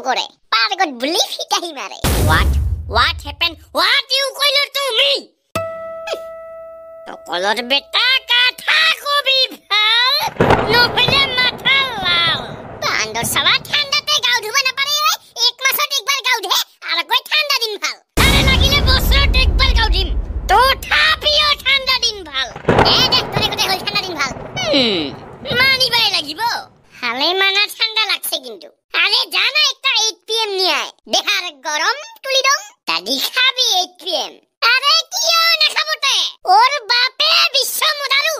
নকৰে পাৰ্গত বুলি ফিটাহি মাৰে What happened? What you কইলো তুমি? কলৰ বেটা কথা কবি ভাল নহলে মাথা লাল বান্দৰ সালা ঠাণ্ডাতে গাও ধুব নাপাৰে এক মাসত একবাৰ গাও ধে আৰু কই ঠাণ্ডা দিন ভাল আৰে লাগিলে বছৰত একবাৰ গাও দিম তথাপিও ঠাণ্ডা দিন ভাল দেখ তোৰে কতে হল ঠাণ্ডা দিন ভাল মানিবাই লাগিব হালে মানা ঠাণ্ডা লাগছে কিন্তু আরে জানা একটা 8 pm নিয়ে আয় দেখার গরম তুলি দম দাদি খাবি 8 pm আরে কিও না খাবতে ওর বাপে বিশ্ব মুদারু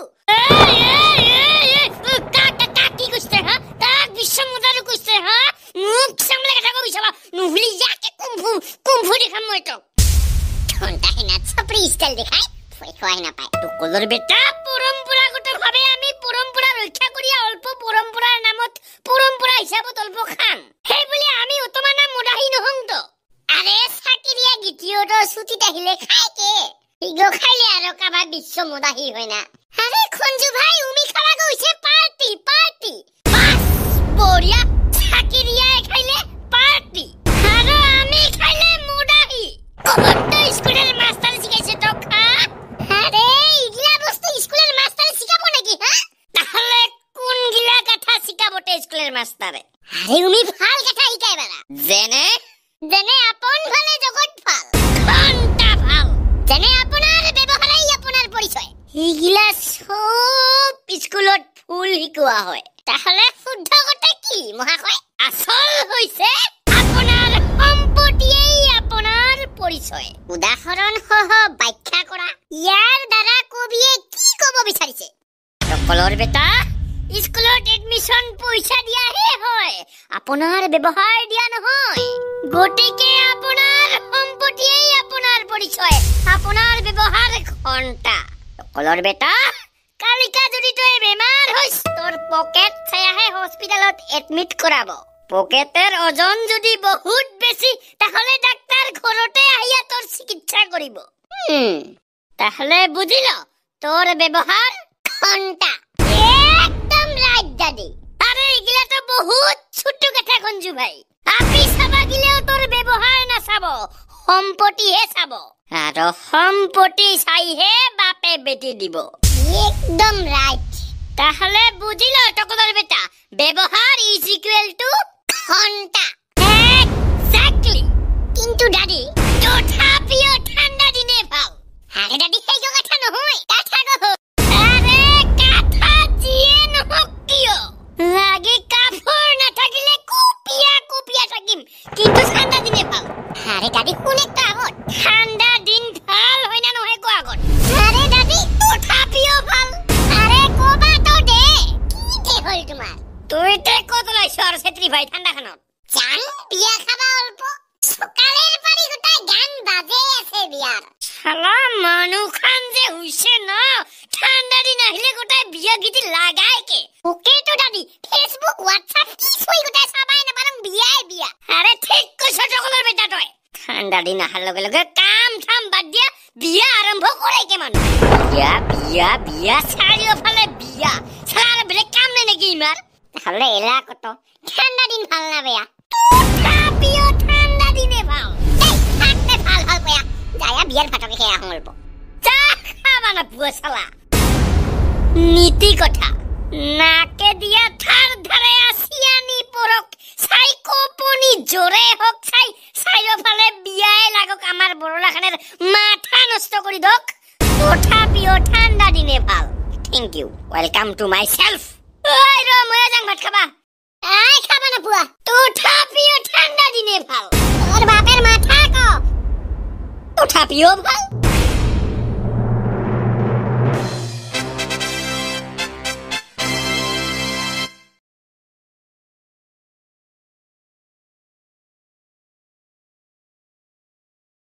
কি কইছে হা তাক বিশ্ব মুদারু কইছে হা মুখ সামলে কথা কবি সবা নুহলি যাকে কুমফু দেখাম মই তো ঘন্টা হিনা ছপরি স্টাইল দেখাই ফয় না পায় তো কলৰ বেটা পৰম্পৰাগত ভাবে আমি পৰম্পৰা ৰক্ষা কৰি অল্প পৰম্পৰাৰ নামত পৰম্পৰা হিচাপত অল্প খাম সেই বুলি আমি অতমানা মুদাহি নহং তো আরে সাকিরিয়া গিটিওটো সুতিটা হিলে খায় কে ইগো খাইলে আর কাবা বিশ্ব মুদাহি হয় না আরে খঞ্জু ভাই উমি খাওয়া গইছে পার্টি বাস বড়িয়া সাকিরিয়া খাইলে পার্টি আর আমি খাইলে মুদাহি কত স্কুলের মাস্টার শিখাইছে তো খা আরে ইগলা বস্তু স্কুলের মাস্টার শিখাবো নাকি হ্যাঁ তাহলে কোন গিলা কথা শিখাবতে স্কুলের মাস্টারে আরে উমি ভাল কথা শিকাই বালা যেনে আপন ভালে জগত ভাল ঘন্টা ভাল যেনে আপোনাৰ ব্যৱহাৰেই আপোনাৰ পৰিচয় ইগিলা সব স্কুলত ফুল শিকোৱা হয় তাহলে শুদ্ধ কথা কি মহাশয় আসল হৈছে আপোনাৰ সম্পত্তিয়েই আপোনাৰ পৰিচয় উদাহৰণ সহ ব্যাখ্যা কৰা ইয়াৰ দ্বাৰা কবিয়ে কি ক'ব বিচাৰিছে কলৰ বেটা স্কুলত এডমিশন পইচা দিয়াহে হয় আপোনাৰ ব্যৱহাৰ দিয়া নহয় গটিকে আপোনাৰ সম্পত্তিয়েই আপোনাৰ পৰিচয় আপোনাৰ ব্যৱহাৰ ঘণ্টা কলৰ বেটা কালিকা যদি তই বেমাৰ হৈছ তোৰ পকেট চায়াহে হস্পিটালত এডমিট কৰাব পকেটেৰ ওজন যদি বহুত বেছি তাহলে ডাক্তাৰ ঘৰতে আহিয়া তোৰ চিকিৎসা কৰিব তাহলে বুজিল তোৰ ব্যৱহাৰ ঘণ্টা একদম রাইট দাদি আরে এগুলা তো বহুত ছোট কথা খঞ্জু ভাই আপনি চাবা গিলেও তোর ব্যবহার না চাব সম্পত্তিহে চাব আৰু সম্পত্তি চাইহে বাপে বেটি দিব একদম রাইট তাহলে বুঝিল টকদার বেটা ব্যবহার ইজ ইকুয়াল টু ঘণ্টা এক্স্যাক্টলি কিন্তু দাদি তথাপিও ঠাণ্ডা দিনে ভাল আরে দাদি সেই কথা নহয় কথা কহ আরে কথা যিয়ে নহওক কিয় লাগে কাপড় না থাকিলে কুপিয়া থাকিম কিন্তু ঠাণ্ডা দিনে ভাল আরে দাদি কোন একটা আগত ঠাণ্ডা দিন ভাল হয় না নহয় কো আগত আরে দাদি তথাপিও ভাল আরে কোবা তো দে কি হল তোমার তুই তে কত লাইছ আর সেত্রি ভাই ঠাণ্ডা খানত জান বিয়া খাবা অল্প সকালের পারি গোটাই গান বাজে আছে বিয়ার শালা মানুহ খান যে হইছে না ঠাণ্ডা দিন আহিলে গোটাই বিয়া গীতি লাগায় কে ওকে তো দাদি ফেসবুক হোয়াটসঅ্যাপ কি সই গোটাই সবাই না বরং বিয়া আরে ঠিক কইছ টকলৰ বেটা তই ঠাণ্ডা দিন আহাৰ লগে লগে কাম থাম বাদ দিয়া বিয়া আৰম্ভ কৰে কে মানুহ বিয়া চাৰিওফালে বিয়া চালাৰ বেলেগ কাম নাই নেকি ইমাৰ তাহলে এলা কত ঠান্ডা দিন ভাল না বেয়া তথাপিও ঠাণ্ডা দিনে ভাল এই থাকতে ভাল ভাল বেয়া যায়া বিয়ার ফাটকে খেয়া হলব চা খাবা না পুয়া চালা নীতি কথা নাকে দিয়া থাৰ ধাৰে আসিয়ানি পৰক সাইকোপনি জোৰে হক চাৰিওফালে বিয়াই লাগক আমাৰ বৰলাখানেৰ মাথা নষ্ট কৰি দক তথাপিও ঠাণ্ডা দিনে ভাল thank you welcome to myself ওই ৰ মই যাং ভাত খাবা আই খাবা না পুয়া তথাপিও ঠাণ্ডা দিনে ভাল তোর বাপের মাথা ক তথাপিও ভাল